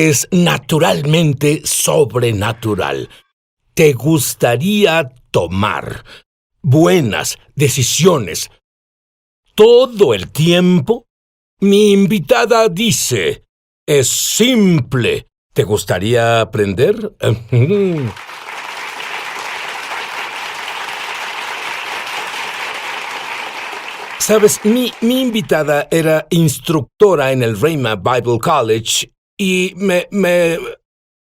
es naturalmente sobrenatural. ¿Te gustaría tomar buenas decisiones todo el tiempo? Mi invitada dice, es simple. ¿Te gustaría aprender? Sabes, mi invitada era instructora en el Rhema Bible College y me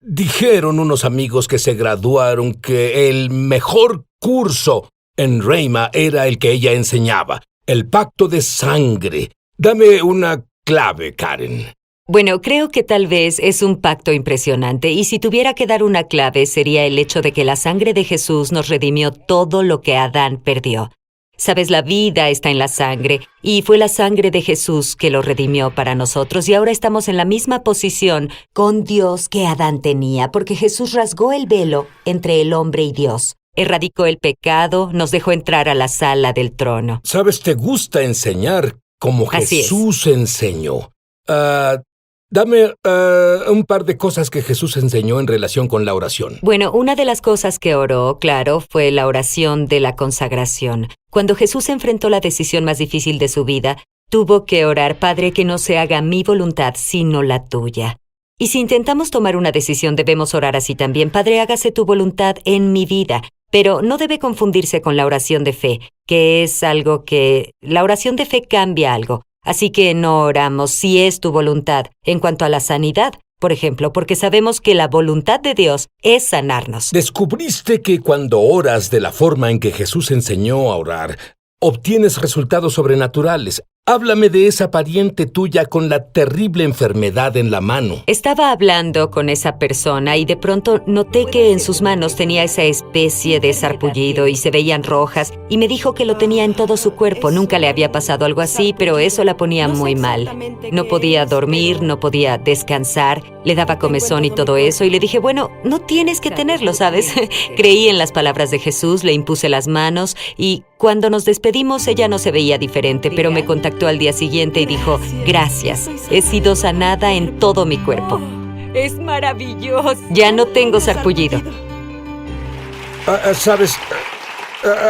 dijeron unos amigos que se graduaron que el mejor curso en Rhema era el que ella enseñaba, el pacto de sangre. Dame una clave, Karen. Bueno, creo que tal vez es un pacto impresionante, y si tuviera que dar una clave sería el hecho de que la sangre de Jesús nos redimió todo lo que Adán perdió. Sabes, la vida está en la sangre, y fue la sangre de Jesús que lo redimió para nosotros, y ahora estamos en la misma posición con Dios que Adán tenía, porque Jesús rasgó el velo entre el hombre y Dios. Erradicó el pecado, nos dejó entrar a la sala del trono. Sabes, te gusta enseñar como Jesús enseñó. Dame un par de cosas que Jesús enseñó en relación con la oración. Bueno, una de las cosas que oró, claro, fue la oración de la consagración. Cuando Jesús enfrentó la decisión más difícil de su vida, tuvo que orar, Padre, que no se haga mi voluntad, sino la tuya. Y si intentamos tomar una decisión, debemos orar así también. Padre, hágase tu voluntad en mi vida. Pero no debe confundirse con la oración de fe, que es algo que... La oración de fe cambia algo. Así que no oramos si es tu voluntad en cuanto a la sanidad, por ejemplo, porque sabemos que la voluntad de Dios es sanarnos. ¿Descubriste que cuando oras de la forma en que Jesús enseñó a orar, obtienes resultados sobrenaturales? Háblame de esa pariente tuya con la terrible enfermedad en la mano. Estaba hablando con esa persona y de pronto noté que en sus manos tenía esa especie de sarpullido y se veían rojas, y me dijo que lo tenía en todo su cuerpo. Nunca le había pasado algo así, pero eso la ponía muy mal. No podía dormir, no podía descansar, le daba comezón y todo eso, y le dije, bueno, no tienes que tenerlo, ¿sabes? Creí en las palabras de Jesús, le impuse las manos, y cuando nos despedimos ella no se veía diferente, pero me contactó al día siguiente y dijo, gracias, he sido sanada en todo mi cuerpo. Es maravilloso. Ya no tengo sarpullido. ¿Sabes?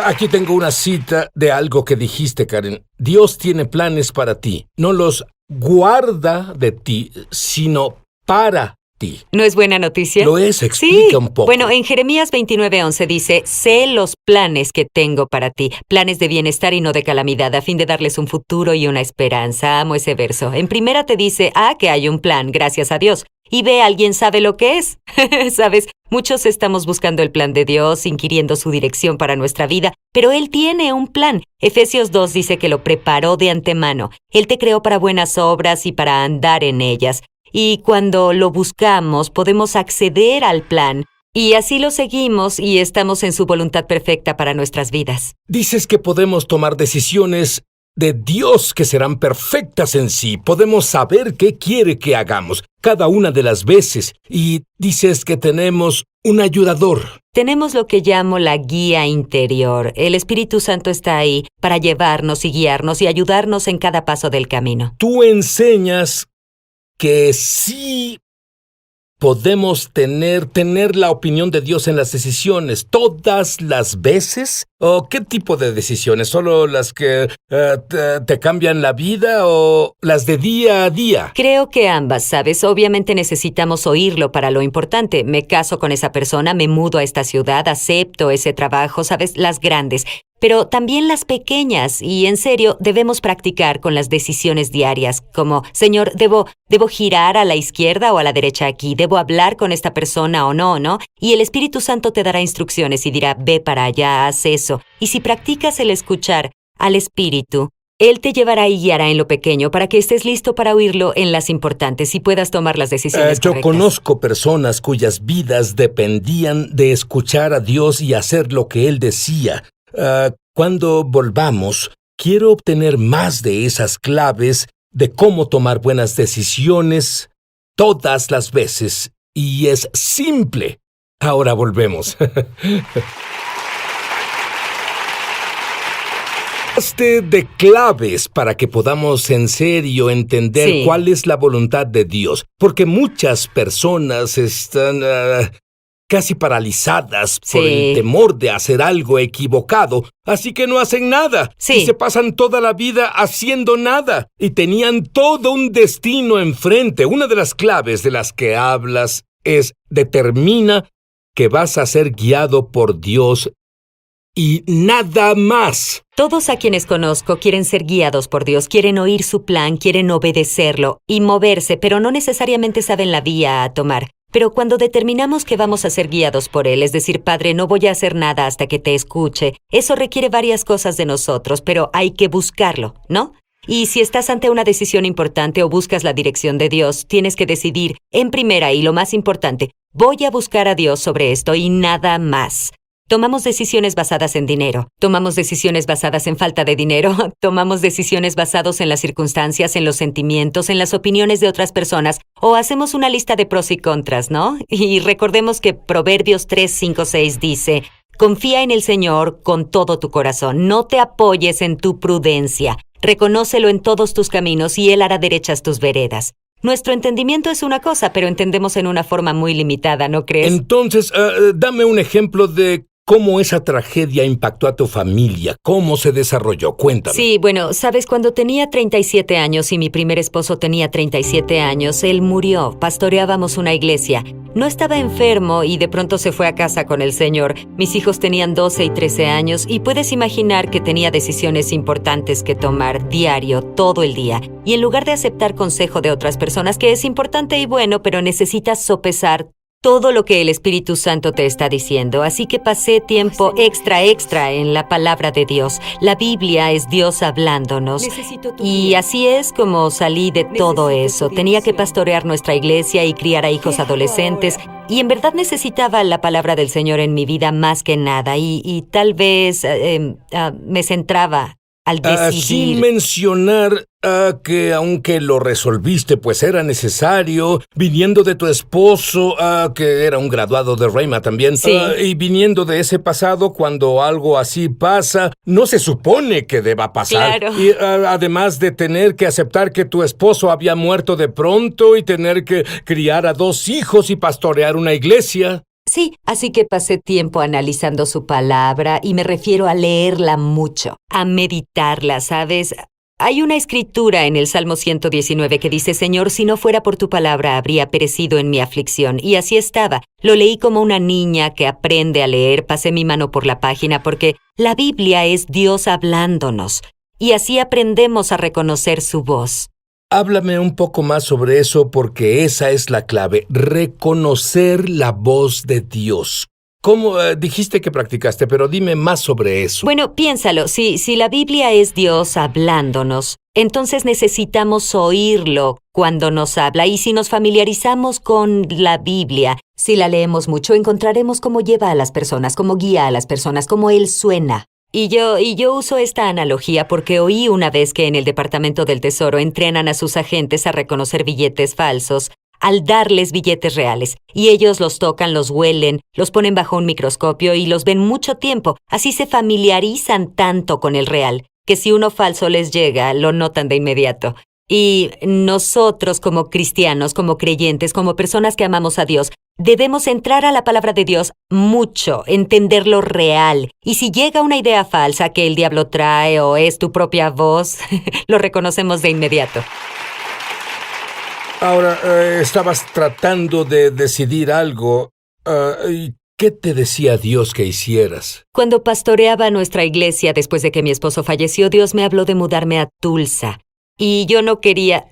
Aquí tengo una cita de algo que dijiste, Karen. Dios tiene planes para ti. No los guarda de ti, sino para ti. ¿No es buena noticia? Lo es, explica un poco. Bueno, en Jeremías 29:11 dice, sé los planes que tengo para ti, planes de bienestar y no de calamidad, a fin de darles un futuro y una esperanza. Amo ese verso. En primera te dice, que hay un plan, gracias a Dios. Y ve, ¿alguien sabe lo que es? ¿Sabes? Muchos estamos buscando el plan de Dios, inquiriendo su dirección para nuestra vida, pero Él tiene un plan. Efesios 2 dice que lo preparó de antemano. Él te creó para buenas obras y para andar en ellas. Y cuando lo buscamos, podemos acceder al plan. Y así lo seguimos y estamos en su voluntad perfecta para nuestras vidas. Dices que podemos tomar decisiones de Dios que serán perfectas en sí. Podemos saber qué quiere que hagamos cada una de las veces. Y dices que tenemos un ayudador. Tenemos lo que llamo la guía interior. El Espíritu Santo está ahí para llevarnos y guiarnos y ayudarnos en cada paso del camino. Tú enseñas que sí podemos tener la opinión de Dios en las decisiones todas las veces. ¿O qué tipo de decisiones? ¿Solo las que te cambian la vida o las de día a día? Creo que ambas, ¿sabes? Obviamente necesitamos oírlo para lo importante. Me caso con esa persona, me mudo a esta ciudad, acepto ese trabajo, ¿sabes? Las grandes. Pero también las pequeñas, y en serio, debemos practicar con las decisiones diarias, como, Señor, ¿debo girar a la izquierda o a la derecha aquí? ¿Debo hablar con esta persona o no? Y el Espíritu Santo te dará instrucciones y dirá, ve para allá, haz eso. Y si practicas el escuchar al Espíritu, Él te llevará y guiará en lo pequeño para que estés listo para oírlo en las importantes y puedas tomar las decisiones Yo correctas. conozco personas cuyas vidas dependían de escuchar a Dios y hacer lo que Él decía. Cuando volvamos, quiero obtener más de esas claves de cómo tomar buenas decisiones todas las veces. Y es simple. Ahora volvemos. hablaste de claves para que podamos en serio entender Sí. cuál es la voluntad de Dios, porque muchas personas están casi paralizadas por Sí. el temor de hacer algo equivocado, así que no hacen nada. Sí. Y se pasan toda la vida haciendo nada. Y tenían todo un destino enfrente. Una de las claves de las que hablas es: determina que vas a ser guiado por Dios y nada más. Todos a quienes conozco quieren ser guiados por Dios, quieren oír su plan, quieren obedecerlo y moverse, pero no necesariamente saben la vía a tomar. Pero cuando determinamos que vamos a ser guiados por Él, es decir, Padre, no voy a hacer nada hasta que te escuche, eso requiere varias cosas de nosotros, pero hay que buscarlo, ¿no? Y si estás ante una decisión importante o buscas la dirección de Dios, tienes que decidir, en primera y lo más importante, voy a buscar a Dios sobre esto y nada más. Tomamos decisiones basadas en dinero, tomamos decisiones basadas en falta de dinero, tomamos decisiones basadas en las circunstancias, en los sentimientos, en las opiniones de otras personas, o hacemos una lista de pros y contras, ¿no? Y recordemos que Proverbios 3:5-6 dice: confía en el Señor con todo tu corazón, no te apoyes en tu prudencia, reconócelo en todos tus caminos y Él hará derechas tus veredas. Nuestro entendimiento es una cosa, pero entendemos en una forma muy limitada, ¿no crees? Entonces, dame un ejemplo de cómo esa tragedia impactó a tu familia. ¿Cómo se desarrolló? Cuéntame. Sí, bueno, sabes, cuando tenía 37 años y mi primer esposo tenía 37 años, él murió. Pastoreábamos una iglesia. No estaba enfermo y de pronto se fue a casa con el Señor. Mis hijos tenían 12 y 13 años y puedes imaginar que tenía decisiones importantes que tomar diario, todo el día. Y en lugar de aceptar consejo de otras personas, que es importante y bueno, pero necesitas sopesar todo lo que el Espíritu Santo te está diciendo. Así que pasé tiempo extra en la palabra de Dios. La Biblia es Dios hablándonos. Y así es como salí de todo eso. Tenía que pastorear nuestra iglesia y criar a hijos adolescentes. Y en verdad necesitaba la palabra del Señor en mi vida más que nada. Y tal vez me centraba al decidir. Sin mencionar que aunque lo resolviste, pues era necesario, viniendo de tu esposo, que era un graduado de Rhema también, Sí. Y viniendo de ese pasado, cuando algo así pasa, no se supone que deba pasar. Claro. Y además de tener que aceptar que tu esposo había muerto de pronto y tener que criar a 2 hijos y pastorear una iglesia. Sí, así que pasé tiempo analizando su palabra y me refiero a leerla mucho, a meditarla, ¿sabes? Hay una escritura en el Salmo 119 que dice: Señor, si no fuera por tu palabra, habría perecido en mi aflicción. Y así estaba. Lo leí como una niña que aprende a leer, pasé mi mano por la página porque la Biblia es Dios hablándonos. Y así aprendemos a reconocer su voz. Háblame un poco más sobre eso porque esa es la clave, reconocer la voz de Dios. ¿Cómo dijiste que practicaste? Pero dime más sobre eso. Bueno, piénsalo, si la Biblia es Dios hablándonos, entonces necesitamos oírlo cuando nos habla. Y si nos familiarizamos con la Biblia, si la leemos mucho, encontraremos cómo lleva a las personas, cómo guía a las personas, cómo Él suena. Y yo uso esta analogía porque oí una vez que en el Departamento del Tesoro entrenan a sus agentes a reconocer billetes falsos al darles billetes reales. Y ellos los tocan, los huelen, los ponen bajo un microscopio y los ven mucho tiempo. Así se familiarizan tanto con el real, que si uno falso les llega, lo notan de inmediato. Y nosotros como cristianos, como creyentes, como personas que amamos a Dios, debemos entrar a la palabra de Dios mucho, entender lo real. Y si llega una idea falsa que el diablo trae o es tu propia voz, lo reconocemos de inmediato. Ahora, estabas tratando de decidir algo. ¿Y qué te decía Dios que hicieras? Cuando pastoreaba nuestra iglesia después de que mi esposo falleció, Dios me habló de mudarme a Tulsa. Y yo no quería,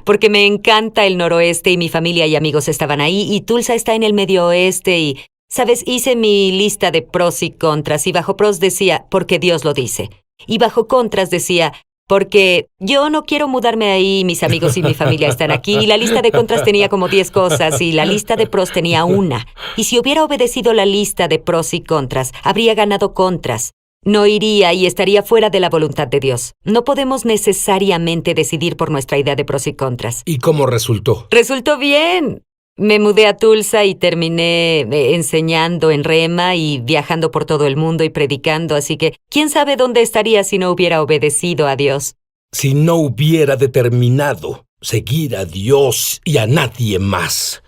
porque me encanta el noroeste y mi familia y amigos estaban ahí, y Tulsa está en el medio oeste y, ¿sabes? Hice mi lista de pros y contras, y bajo pros decía, porque Dios lo dice. Y bajo contras decía, porque yo no quiero mudarme ahí, mis amigos y mi familia están aquí, y la lista de contras tenía como 10 cosas, y la lista de pros tenía una. Y si hubiera obedecido la lista de pros y contras, habría ganado contras. No iría y estaría fuera de la voluntad de Dios. No podemos necesariamente decidir por nuestra idea de pros y contras. ¿Y cómo resultó? Resultó bien. Me mudé a Tulsa y terminé enseñando en Rema y viajando por todo el mundo y predicando, así que quién sabe dónde estaría si no hubiera obedecido a Dios. Si no hubiera determinado seguir a Dios y a nadie más.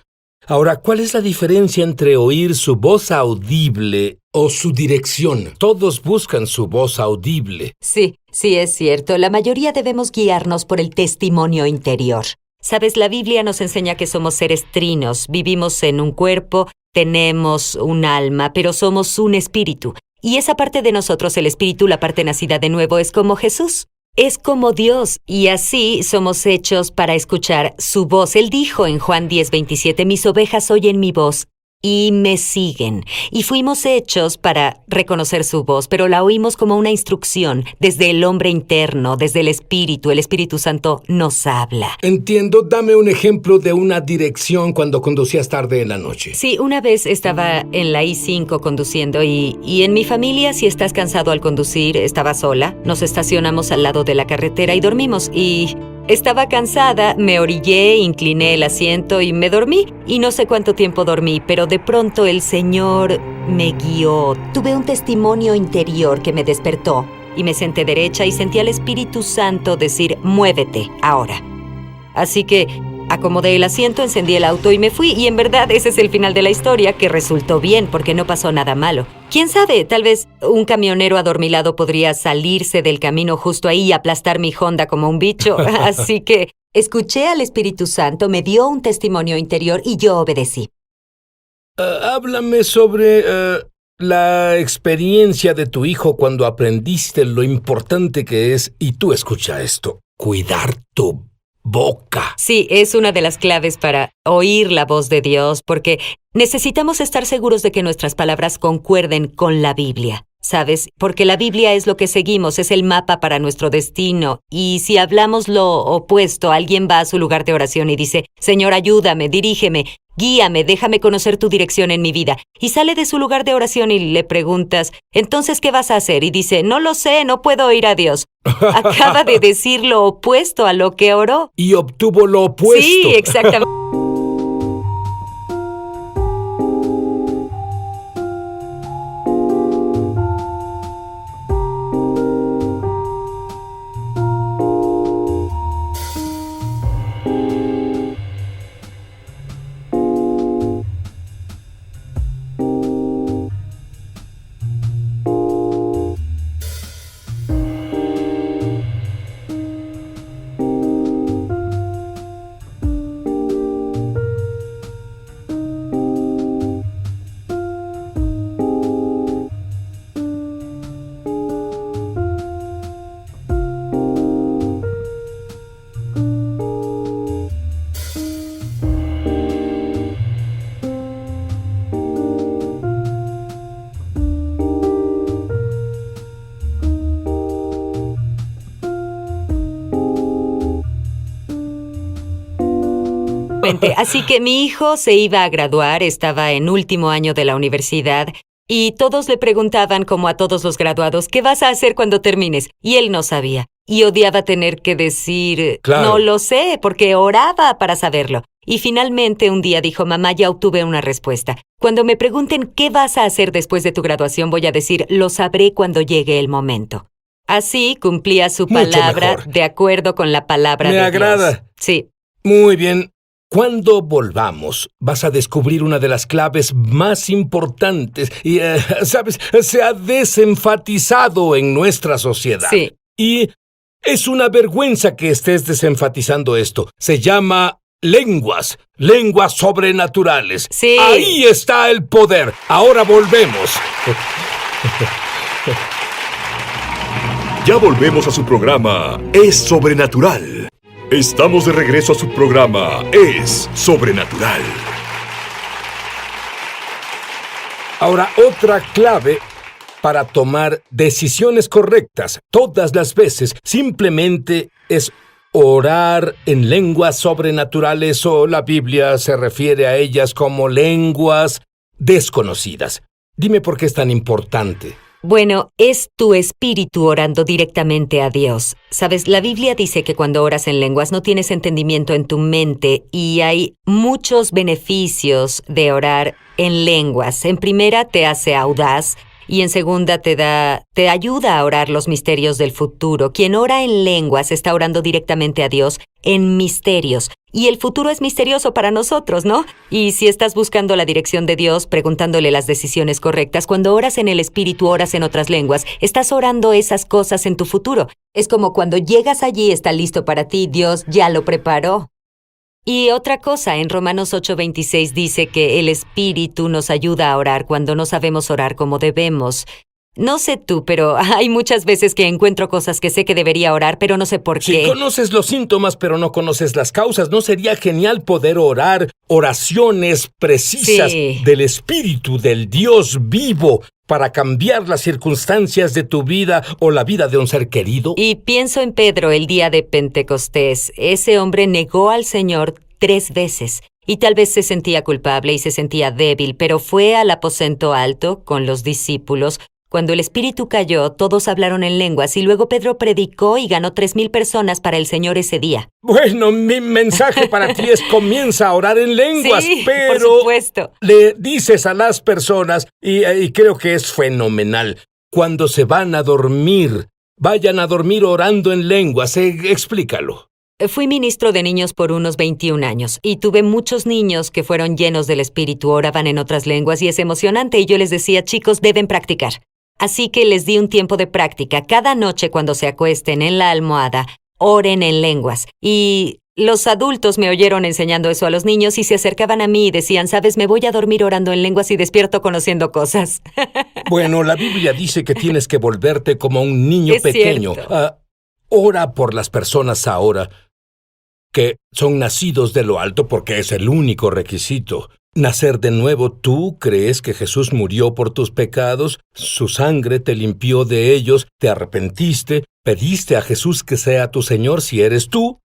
Ahora, ¿cuál es la diferencia entre oír su voz audible o su dirección? Todos buscan su voz audible. Sí, es cierto. La mayoría debemos guiarnos por el testimonio interior. Sabes, la Biblia nos enseña que somos seres trinos, vivimos en un cuerpo, tenemos un alma, pero somos un espíritu. Y esa parte de nosotros, el espíritu, la parte nacida de nuevo, es como Jesús. Es como Dios, y así somos hechos para escuchar su voz. Él dijo en Juan 10:27, mis ovejas oyen mi voz y me siguen. Y fuimos hechos para reconocer su voz, pero la oímos como una instrucción desde el hombre interno, desde el Espíritu Santo nos habla. Entiendo, dame un ejemplo de una dirección cuando conducías tarde en la noche. Sí, una vez estaba en la I-5 conduciendo y en mi familia, si estás cansado al conducir, estaba sola. Nos estacionamos al lado de la carretera y dormimos y estaba cansada, me orillé, incliné el asiento y me dormí. Y no sé cuánto tiempo dormí, pero de pronto el Señor me guió. Tuve un testimonio interior que me despertó y me senté derecha y sentí al Espíritu Santo decir, muévete ahora. Así que acomodé el asiento, encendí el auto y me fui. Y en verdad ese es el final de la historia, que resultó bien porque no pasó nada malo. ¿Quién sabe? Tal vez un camionero adormilado podría salirse del camino justo ahí y aplastar mi Honda como un bicho. Así que escuché al Espíritu Santo, me dio un testimonio interior y yo obedecí. Háblame sobre la experiencia de tu hijo cuando aprendiste lo importante que es, y tú escucha esto, cuidar tu boca. Sí, es una de las claves para oír la voz de Dios, porque necesitamos estar seguros de que nuestras palabras concuerden con la Biblia, ¿sabes? Porque la Biblia es lo que seguimos, es el mapa para nuestro destino, y si hablamos lo opuesto, alguien va a su lugar de oración y dice, Señor, ayúdame, dirígeme, guíame, déjame conocer tu dirección en mi vida. Y sale de su lugar de oración y le preguntas, ¿entonces qué vas a hacer? Y dice, no lo sé, no puedo oír a Dios. Acaba de decir lo opuesto a lo que oró. Y obtuvo lo opuesto. Sí, exactamente. Así que mi hijo se iba a graduar, estaba en último año de la universidad, y todos le preguntaban, como a todos los graduados, ¿qué vas a hacer cuando termines? Y él no sabía. Y odiaba tener que decir, claro, no lo sé, porque oraba para saberlo. Y finalmente un día dijo, mamá, ya obtuve una respuesta. Cuando me pregunten qué vas a hacer después de tu graduación, voy a decir, lo sabré cuando llegue el momento. Así cumplía su palabra de acuerdo con la palabra de Dios. Me agrada. Sí. Muy bien. Cuando volvamos, vas a descubrir una de las claves más importantes y, ¿sabes? Se ha desenfatizado en nuestra sociedad. Sí. Y es una vergüenza que estés desenfatizando esto. Se llama lenguas sobrenaturales. Sí. Ahí está el poder. Ahora volvemos. Ya volvemos a su programa Es Sobrenatural. Estamos de regreso a su programa Es Sobrenatural. Ahora, otra clave para tomar decisiones correctas todas las veces simplemente es orar en lenguas sobrenaturales, o la Biblia se refiere a ellas como lenguas desconocidas. Dime por qué es tan importante. Bueno, es tu espíritu orando directamente a Dios. Sabes, la Biblia dice que cuando oras en lenguas no tienes entendimiento en tu mente y hay muchos beneficios de orar en lenguas. En primera, te hace audaz y en segunda, te ayuda a orar los misterios del futuro. Quien ora en lenguas está orando directamente a Dios en misterios. Y el futuro es misterioso para nosotros, ¿no? Y si estás buscando la dirección de Dios, preguntándole las decisiones correctas, cuando oras en el Espíritu, oras en otras lenguas, estás orando esas cosas en tu futuro. Es como cuando llegas allí, está listo para ti, Dios ya lo preparó. Y otra cosa, en Romanos 8:26 dice que el Espíritu nos ayuda a orar cuando no sabemos orar como debemos. No sé tú, pero hay muchas veces que encuentro cosas que sé que debería orar, pero no sé por qué. Si conoces los síntomas, pero no conoces las causas, ¿no sería genial poder orar oraciones precisas del Espíritu, del Dios vivo, para cambiar las circunstancias de tu vida o la vida de un ser querido? Y pienso en Pedro el día de Pentecostés. Ese hombre negó al Señor 3 veces. Y tal vez se sentía culpable y se sentía débil, pero fue al aposento alto con los discípulos. Cuando el Espíritu cayó, todos hablaron en lenguas y luego Pedro predicó y ganó 3,000 personas para el Señor ese día. Bueno, mi mensaje para ti es comienza a orar en lenguas, Sí, pero por supuesto. le dices a las personas, y creo que es fenomenal, cuando se van a dormir, vayan a dormir orando en lenguas, explícalo. Fui ministro de niños por unos 21 años y tuve muchos niños que fueron llenos del Espíritu, oraban en otras lenguas y es emocionante y yo les decía, chicos, deben practicar. Así que les di un tiempo de práctica. Cada noche cuando se acuesten en la almohada, oren en lenguas. Y los adultos me oyeron enseñando eso a los niños y se acercaban a mí y decían, ¿sabes? Me voy a dormir orando en lenguas y despierto conociendo cosas. Bueno, la Biblia dice que tienes que volverte como un niño Es pequeño. cierto. Ora por las personas ahora que son nacidos de lo alto porque es el único requisito. Nacer de nuevo, ¿tú crees que Jesús murió por tus pecados? Su sangre te limpió de ellos, te arrepentiste, pediste a Jesús que sea tu Señor si eres tú.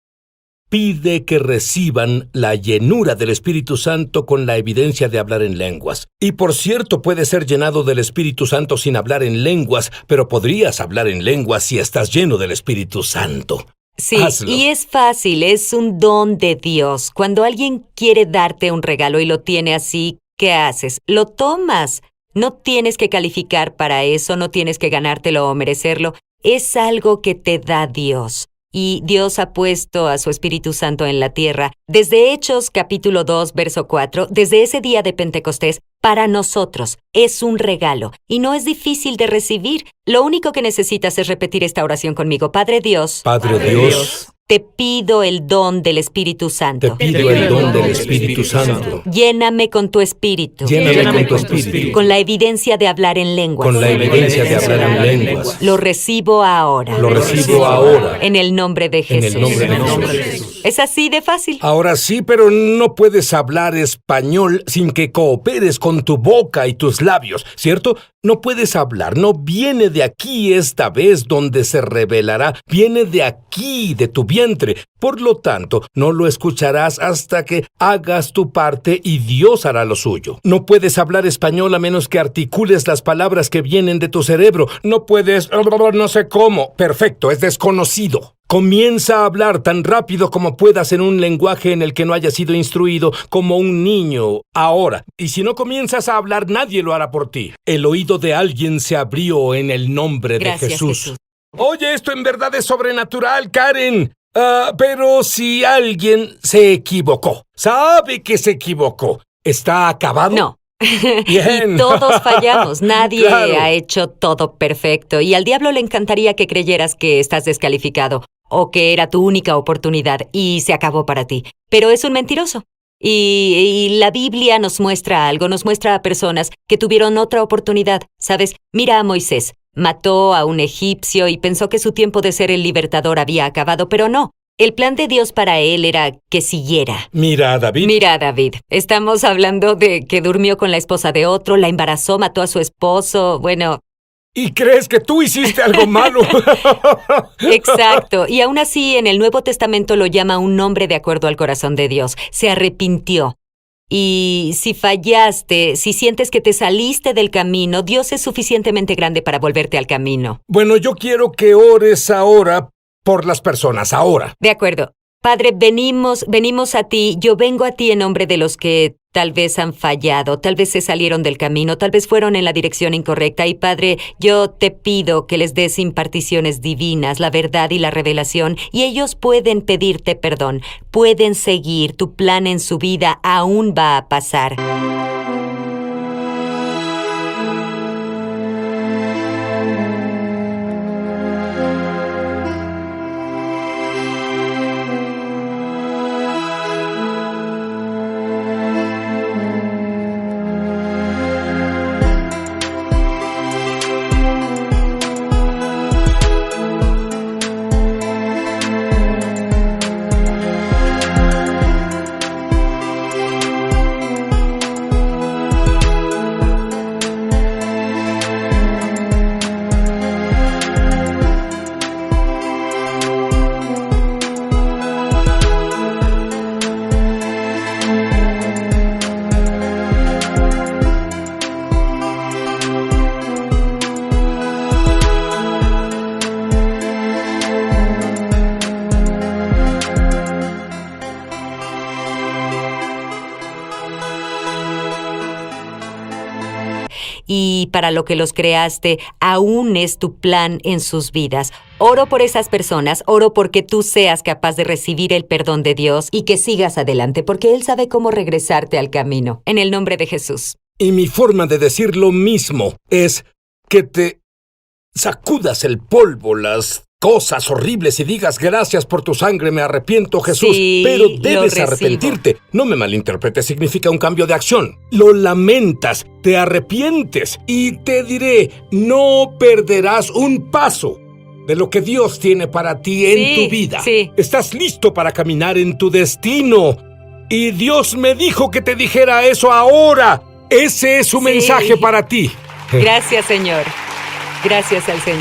Pide que reciban la llenura del Espíritu Santo con la evidencia de hablar en lenguas. Y por cierto, puedes ser llenado del Espíritu Santo sin hablar en lenguas, pero podrías hablar en lenguas si estás lleno del Espíritu Santo. Sí, Hazlo. y es fácil, es un don de Dios. Cuando alguien quiere darte un regalo y lo tiene así, ¿qué haces? Lo tomas. No tienes que calificar para eso, no tienes que ganártelo o merecerlo. Es algo que te da Dios. Y Dios ha puesto a su Espíritu Santo en la tierra. Desde Hechos capítulo 2, verso 4, desde ese día de Pentecostés, para nosotros es un regalo y no es difícil de recibir. Lo único que necesitas es repetir esta oración conmigo. Padre Dios, Padre Dios, te pido el don del Espíritu te Santo. pido el don del Espíritu Santo. Lléname con tu Espíritu. Lléname con tu Espíritu, Con la evidencia de hablar en lenguas. con la evidencia de hablar en lenguas. Lo recibo ahora. Lo recibo ahora, En el nombre de en Jesús. el nombre de Jesús. Es así de fácil. Ahora sí, pero no puedes hablar español sin que cooperes con tu boca y tus labios, ¿cierto? No puedes hablar, no viene de aquí esta vez donde se revelará, viene de aquí, de tu vientre. Por lo tanto, no lo escucharás hasta que hagas tu parte y Dios hará lo suyo. No puedes hablar español a menos que articules las palabras que vienen de tu cerebro. No puedes, no sé cómo. Perfecto, es desconocido. Comienza a hablar tan rápido como puedas en un lenguaje en el que no hayas sido instruido como un niño ahora. Y si no comienzas a hablar, nadie lo hará por ti. El oído de alguien se abrió en el nombre Gracias, de Jesús. Jesús. Oye, esto en verdad es sobrenatural, Karen. Pero si alguien se equivocó, sabe que se equivocó, ¿está acabado? No. Bien. Y todos fallamos. Nadie Claro. ha hecho todo perfecto. Y al diablo le encantaría que creyeras que estás descalificado o que era tu única oportunidad y se acabó para ti. Pero es un mentiroso. Y la Biblia nos muestra algo, nos muestra a personas que tuvieron otra oportunidad. ¿Sabes? Mira a Moisés. Mató a un egipcio y pensó que su tiempo de ser el libertador había acabado, pero no. El plan de Dios para él era que siguiera. Mira, David. Mira, David, estamos hablando de que durmió con la esposa de otro, la embarazó, mató a su esposo, bueno, ¿Y crees que tú hiciste algo malo? exacto. Y aún así, en el Nuevo Testamento lo llama un hombre de acuerdo al corazón de Dios. Se arrepintió. Y si fallaste, si sientes que te saliste del camino, Dios es suficientemente grande para volverte al camino. Bueno, yo quiero que ores ahora por las personas, ahora. De acuerdo. Padre, venimos a ti. Yo vengo a ti en nombre de los que tal vez han fallado, tal vez se salieron del camino, tal vez fueron en la dirección incorrecta. Y Padre, yo te pido que les des imparticiones divinas, la verdad y la revelación, y ellos pueden pedirte perdón, pueden seguir. Tu plan en su vida aún va a pasar. Y para lo que los creaste, aún es tu plan en sus vidas. Oro por esas personas, oro porque tú seas capaz de recibir el perdón de Dios y que sigas adelante, porque Él sabe cómo regresarte al camino. En el nombre de Jesús. Y mi forma de decir lo mismo es que te sacudas el polvo, las cosas horribles y digas gracias por tu sangre, me arrepiento, Jesús. Sí, pero lo debes recibo. arrepentirte. No me malinterpretes, significa un cambio de acción. Lo lamentas, te arrepientes y te diré, no perderás un paso de lo que Dios tiene para ti en tu vida. Sí. Estás listo para caminar en tu destino. Y Dios me dijo que te dijera eso ahora. Ese es su mensaje para ti. Gracias, Señor. Gracias al Señor.